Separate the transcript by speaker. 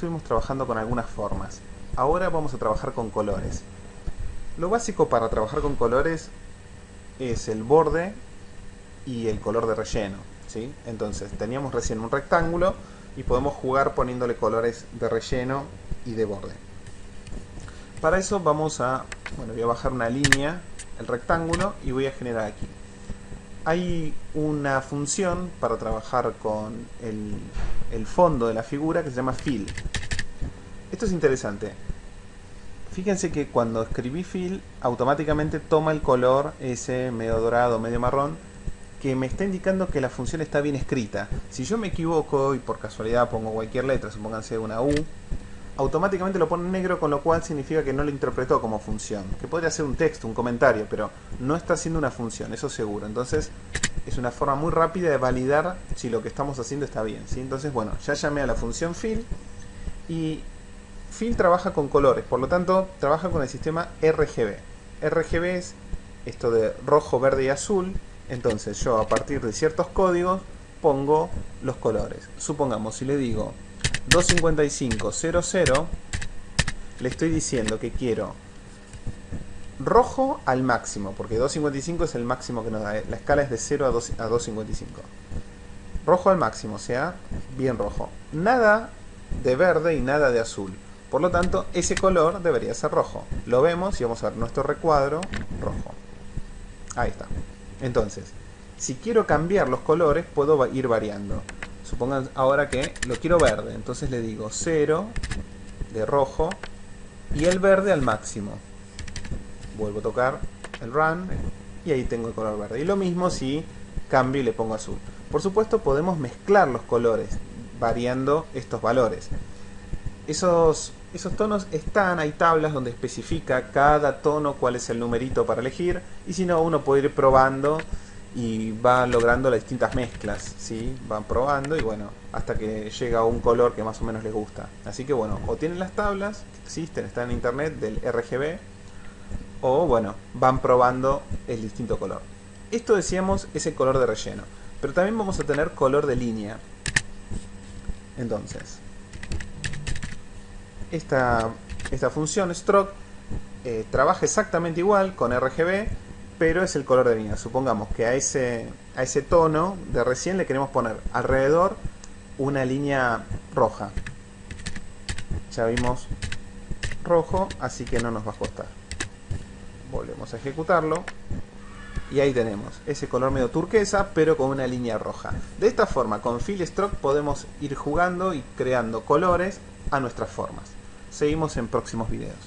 Speaker 1: estuvimos trabajando con algunas formas. Ahora vamos a trabajar con colores. Lo básico para trabajar con colores es el borde y el color de relleno, ¿sí? Entonces, teníamos recién un rectángulo y podemos jugar poniéndole colores de relleno y de borde. Para eso vamos a, voy a bajar una línea, el rectángulo, y voy a generar aquí. Hay una función para trabajar con el fondo de la figura que se llama fill. Esto es interesante. Fíjense que cuando escribí fill, automáticamente toma el color ese medio dorado, medio marrón, que me está indicando que la función está bien escrita. Si yo me equivoco y por casualidad pongo cualquier letra, supónganse una U, automáticamente lo pone en negro, con lo cual significa que no lo interpretó como función. Que podría ser un texto, un comentario, pero no está haciendo una función, eso seguro. Entonces es una forma muy rápida de validar si lo que estamos haciendo está bien, ¿sí? Entonces, bueno, ya llamé a la función fill y fill trabaja con colores, por lo tanto trabaja con el sistema RGB. RGB es esto de rojo, verde y azul. Entonces yo a partir de ciertos códigos pongo los colores. Supongamos, si le digo 255.00, le estoy diciendo que quiero rojo al máximo, porque 255 es el máximo que nos da. La escala es de 0 a 255. Rojo al máximo, o sea, bien rojo. Nada de verde y nada de azul. Por lo tanto, ese color debería ser rojo. Lo vemos y vamos a ver nuestro recuadro rojo. Ahí está. Entonces, si quiero cambiar los colores, puedo ir variando. Supongan ahora que lo quiero verde, entonces le digo 0 de rojo y el verde al máximo. Vuelvo a tocar el run y ahí tengo el color verde. Y lo mismo si cambio y le pongo azul. Por supuesto, podemos mezclar los colores variando estos valores. Esos tonos están, hay tablas donde especifica cada tono cuál es el numerito para elegir, y si no, uno puede ir probando y va logrando las distintas mezclas, ¿sí? Van probando y bueno, hasta que llega a un color que más o menos les gusta. Así que bueno, o tienen las tablas que existen, están en internet, del RGB, o bueno, van probando el distinto color. Esto decíamos es el color de relleno, pero también vamos a tener color de línea. Entonces, esta función stroke trabaja exactamente igual con RGB, pero es el color de línea. Supongamos que a ese tono de recién le queremos poner alrededor una línea roja. Ya vimos rojo, así que no nos va a costar. Volvemos a ejecutarlo y ahí tenemos ese color medio turquesa, pero con una línea roja. De esta forma, con fill stroke podemos ir jugando y creando colores a nuestras formas. Seguimos en próximos videos.